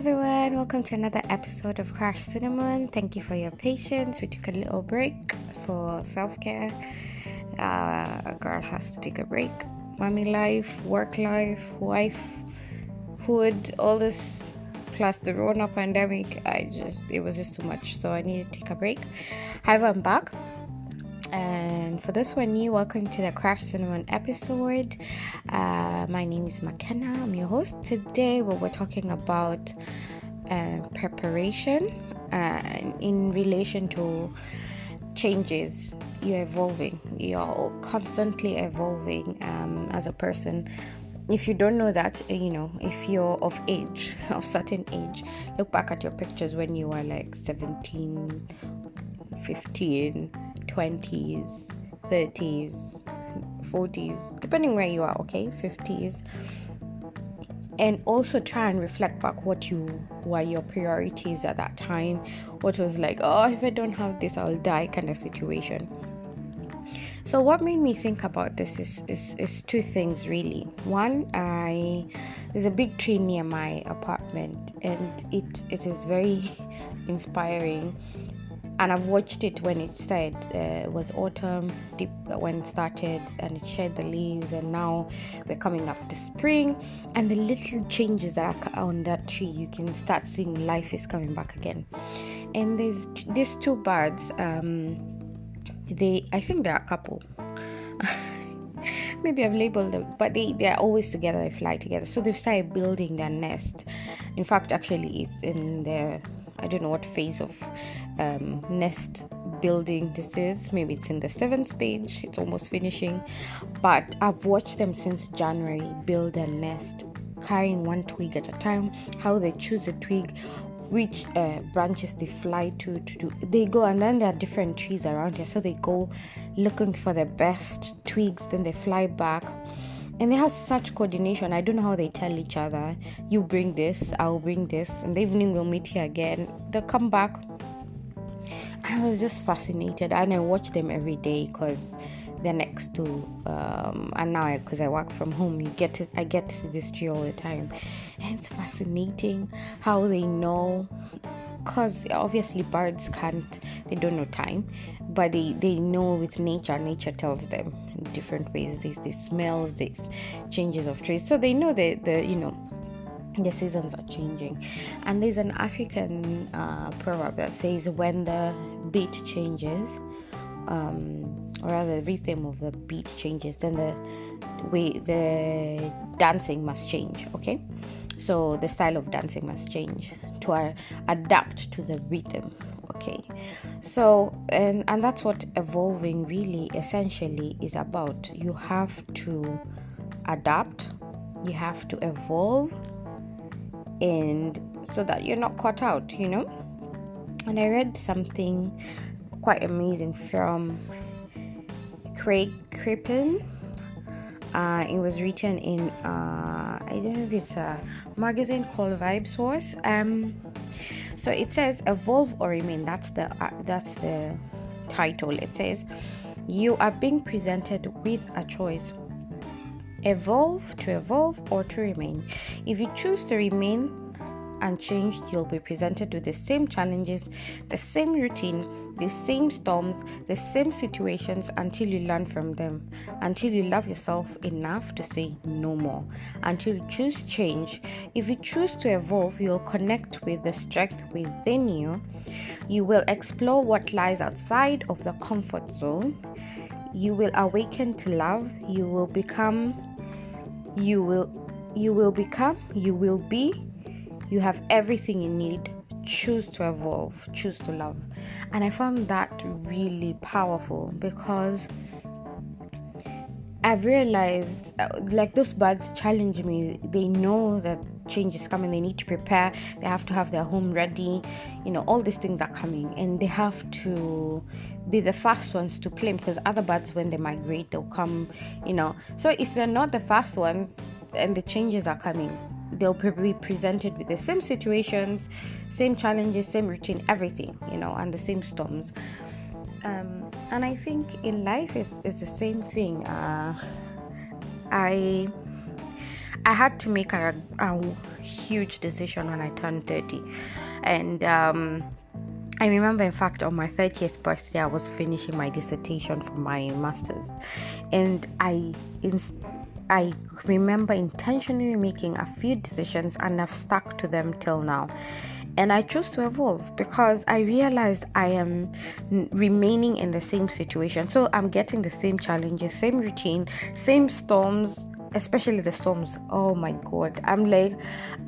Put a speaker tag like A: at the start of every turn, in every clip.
A: everyone, welcome to another episode of Crash Cinnamon. Thank you for your patience. We took a little break for self-care. A girl has to take a break. Mommy life, work life, wifehood, all this plus the Rona pandemic. It was just too much, so I needed to take a break. However, I'm back. And for those who are new, welcome to the Crash Cinnamon episode. My name is McKenna. I'm your host. Today, we're talking about preparation in relation to changes. You're evolving. You're constantly evolving as a person. If you don't know that, if you're of certain age, look back at your pictures when you were like 17, 15, 20s, 30s, 40s, depending where you are, 50s, and also try and reflect back what were your priorities at that time. What was like, if I don't have this, I'll die kind of situation. So what made me think about this is two things really. One, there's a big tree near my apartment, and it is very inspiring. And I've watched it when it started. It was autumn when it started, and it shed the leaves, and now we're coming up to spring. And the little changes that are on that tree, you can start seeing life is coming back again. And there's these two birds. I think they're a couple. Maybe I've labeled them, but they are always together. They fly together. So they've started building their nest. In fact, actually, it's in the, I don't know what phase of nest building this is. Maybe it's in the 7th stage. It's almost finishing. But I've watched them since January build a nest, carrying one twig at a time, how they choose a twig, which branches they fly to do. They go, and then there are different trees around here. So they go looking for the best twigs, then they fly back. And they have such coordination. I don't know how they tell each other, you bring this, I'll bring this. In the evening, we'll meet here again. They'll come back. And I was just fascinated. And I watch them every day because they're next to, and now because I work from home, I get to see this tree all the time. And it's fascinating how they know. Because obviously birds they don't know time, but they know with nature tells them in different ways. These smells, these changes of trees, so they know the seasons are changing. And there's an African proverb that says when the beat changes, or rather the rhythm of the beat changes, then the dancing must change. Okay. So the style of dancing must change to adapt to the rhythm. Okay. So, and that's what evolving really essentially is about. You have to adapt, you have to evolve, and so that you're not caught out, And I read something quite amazing from Craig Crippen. It was written in I don't know if it's a magazine called Vibe Source. So it says evolve or remain. That's the title. It says you are being presented with a choice: evolve or to remain. If you choose to remain unchanged, you'll be presented with the same challenges, the same routine, the same storms, the same situations until you learn from them, until you love yourself enough to say no more, until you choose change. If you choose to evolve, you'll connect with the strength within you. You will explore what lies outside of the comfort zone. You will awaken to love. You will be. You have everything you need. Choose to evolve, choose to love. And I found that really powerful because I've realized, like, those birds challenge me. They know that change is coming. They need to prepare. They have to have their home ready. All these things are coming, and they have to be the first ones to claim, because other birds, when they migrate, they'll come, So if they're not the first ones and the changes are coming, they'll be presented with the same situations, same challenges, same routine, everything, and the same storms. And I think in life is the same thing. I I had to make a huge decision when I turned 30. And I remember, in fact, on my 30th birthday, I was finishing my dissertation for my master's. And I remember intentionally making a few decisions, and I've stuck to them till now. And I chose to evolve because I realized I am remaining in the same situation. So I'm getting the same challenges, same routine, same storms, especially the storms. Oh my God. I'm like,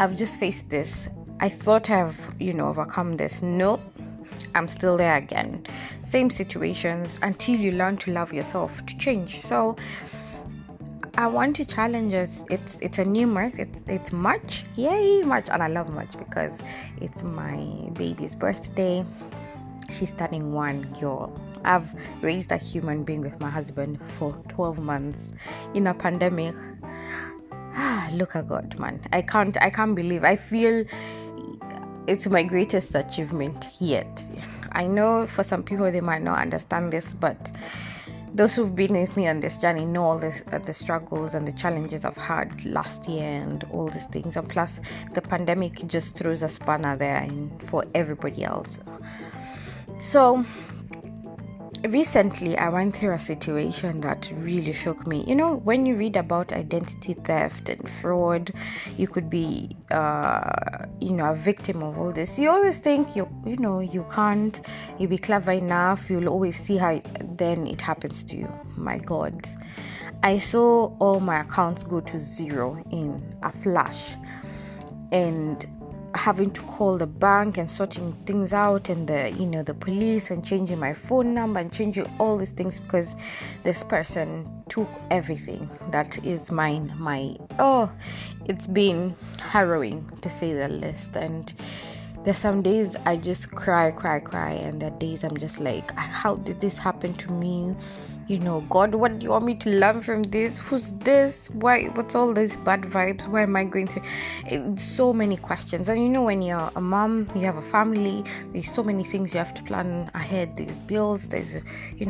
A: I've just faced this. I thought I've, overcome this. Nope. I'm still there again. Same situations until you learn to love yourself, to change. So I want to challenge us. It's a new month. It's March. Yay, March. And I love March because it's my baby's birthday. She's turning 1 year. I've raised a human being with my husband for 12 months in a pandemic. Look at God, man. I can't believe. I feel it's my greatest achievement yet. I know for some people they might not understand this, but those who've been with me on this journey know all this, the struggles and the challenges I've had last year and all these things. And plus, the pandemic just throws a spanner there for everybody else. So, recently, I went through a situation that really shook me. When you read about identity theft and fraud, you could be, a victim of all this. You always think you can't. You'll be clever enough. You'll always see how then it happens to you. My God, I saw all my accounts go to zero in a flash, and having to call the bank and sorting things out, and the police, and changing my phone number and changing all these things because this person took everything that is mine. It's been harrowing to say the least. And there's some days I just cry, and there are days I'm just like, how did this happen to me? God, what do you want me to learn from this? Who's this? Why? What's all these bad vibes? Why am I going through? So many questions. And when you're a mom, you have a family, there's so many things you have to plan ahead. There's bills, there's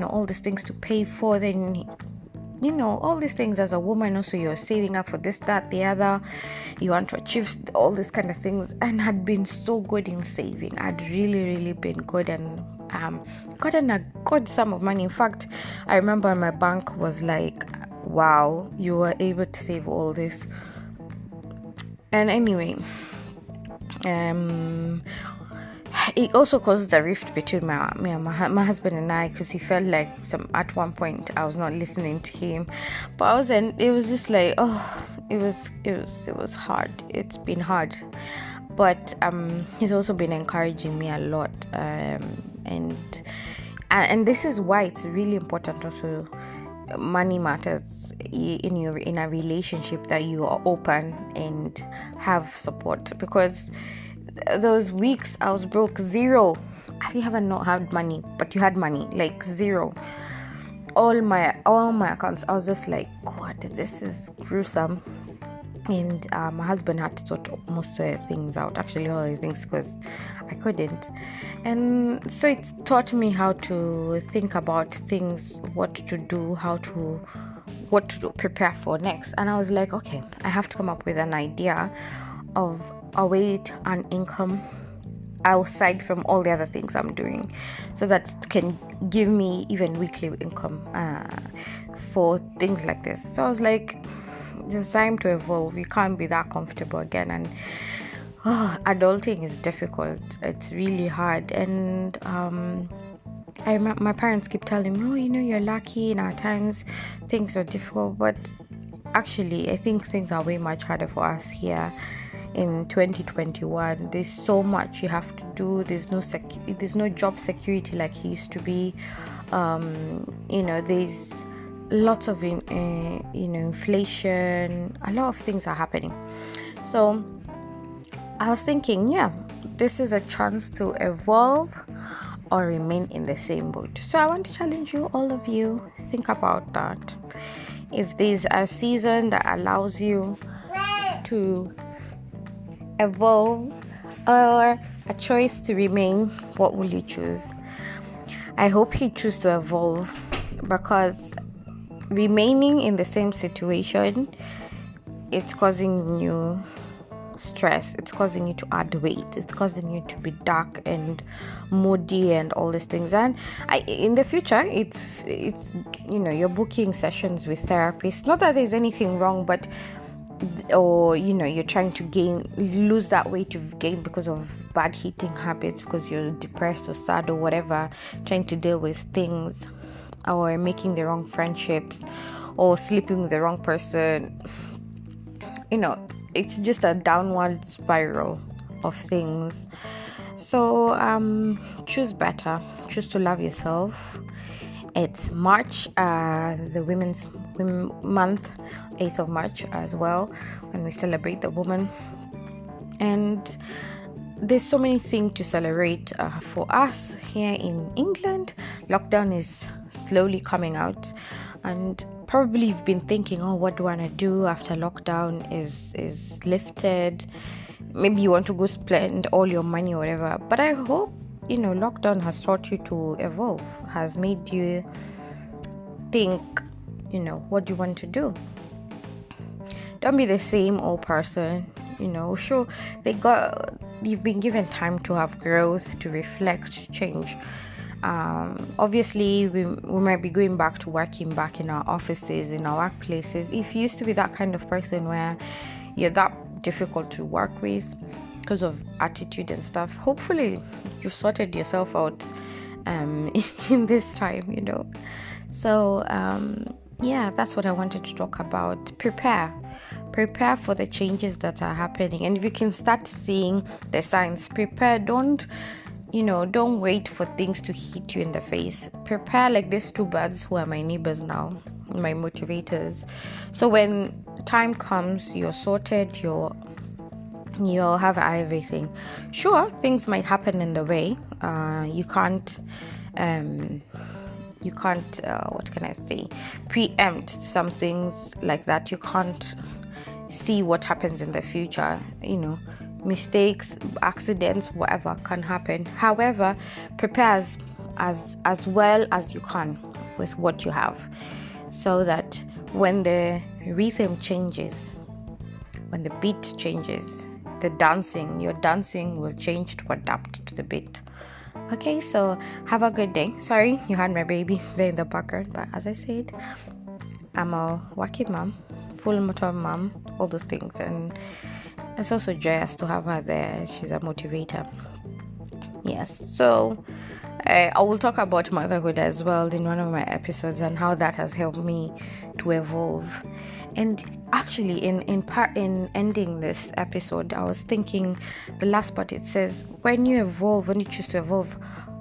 A: all these things to pay for. Then all these things as a woman. Also, you're saving up for this, that, the other. You want to achieve all these kind of things. And had been so good in saving. I'd really, really been good, and gotten a good sum of money. In fact, I remember my bank was like, wow, you were able to save all this. And anyway, it also caused a rift between my husband and I, because he felt like at one point I was not listening to him, but it was just like, it was hard. It's been hard, but he's also been encouraging me a lot, and this is why it's really important also. Money matters in a relationship, that you are open and have support, because those weeks I was broke, zero. I haven't not had money, but you had money, like zero. All my accounts, I was just like, God, this is gruesome. And my husband had to sort most of the things out, actually all the things, because I couldn't. And so it taught me how to think about things, what to do, what to prepare for next. And I was like, okay, I have to come up with an idea of a way to earn income outside from all the other things I'm doing, so that it can give me even weekly income for things like this. So I was like, it's time to evolve. You can't be that comfortable again. And adulting is difficult. It's really hard. And my parents keep telling me, you're lucky. In our times, things are difficult. But actually, I think things are way much harder for us here in 2021. There's so much you have to do. There's no job security like it used to be. There's lots of inflation. A lot of things are happening. So I was thinking, this is a chance to evolve or remain in the same boat. So I want to challenge you, all of you, think about that. If there's a season that allows you to evolve, or a choice to remain, what will you choose? I hope you choose to evolve, because remaining in the same situation it's causing you stress, it's causing you to add weight, it's causing you to be dark and moody and all these things. And in the future, it's you're booking sessions with therapists. Not that there's anything wrong, but you're trying to lose that weight you've gained because of bad eating habits, because you're depressed or sad or whatever, trying to deal with things, or making the wrong friendships, or sleeping with the wrong person. It's just a downward spiral of things. So choose better, choose to love yourself. It's March, the Women's Month, 8th of March as well, when we celebrate the woman. And there's so many things to celebrate for us here in England. Lockdown is slowly coming out, and probably you've been thinking, what do I want to do after lockdown is lifted? Maybe you want to go spend all your money or whatever. But I hope lockdown has taught you to evolve, has made you think, what do you want to do? Don't be the same old person. Sure, you've been given time to have growth, to reflect, to change. Obviously, we might be going back to working back in our offices, in our workplaces. If you used to be that kind of person where you're that difficult to work with because of attitude and stuff, hopefully you've sorted yourself out in this time, So that's what I wanted to talk about. Prepare for the changes that are happening, and if you can start seeing the signs, prepare. Don't wait for things to hit you in the face. Prepare, like these two birds who are my neighbors now, my motivators. So when time comes, you're sorted, you'll have everything. Sure, things might happen in the way. You can't what can I say, preempt some things like that. You can't see what happens in the future. Mistakes, accidents, whatever can happen. However, prepare as well as you can with what you have, so that when the rhythm changes, when the beat changes, your dancing will change to adapt to the beat. Okay, so have a good day. Sorry, you had my baby there in the background, but as I said, I'm a working mom, full motor mom, all those things, and it's also joyous to have her there. She's a motivator. Yes, so I will talk about motherhood as well in one of my episodes, and how that has helped me to evolve. And actually, in ending this episode, I was thinking, the last part, it says, when you choose to evolve,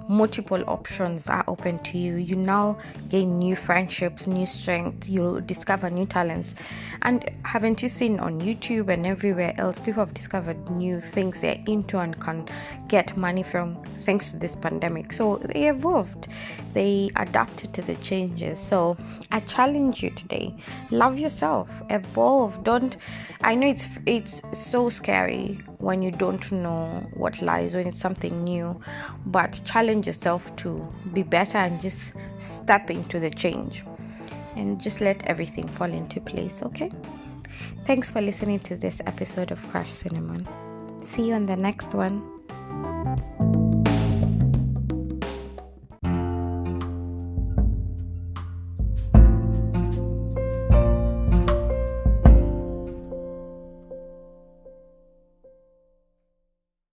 A: multiple options are open to you. You now gain new friendships, new strength, you discover new talents. And haven't you seen on YouTube and everywhere else, people have discovered new things they're into and can get money from, thanks to this pandemic. So they evolved, they adapted to the changes. So I challenge you today, love yourself, evolve. I know it's so scary when you don't know what lies, when it's something new, but challenge yourself to be better and just step into the change and just let everything fall into place. Okay, thanks for listening to this episode of Crush Cinnamon. See you on the next one.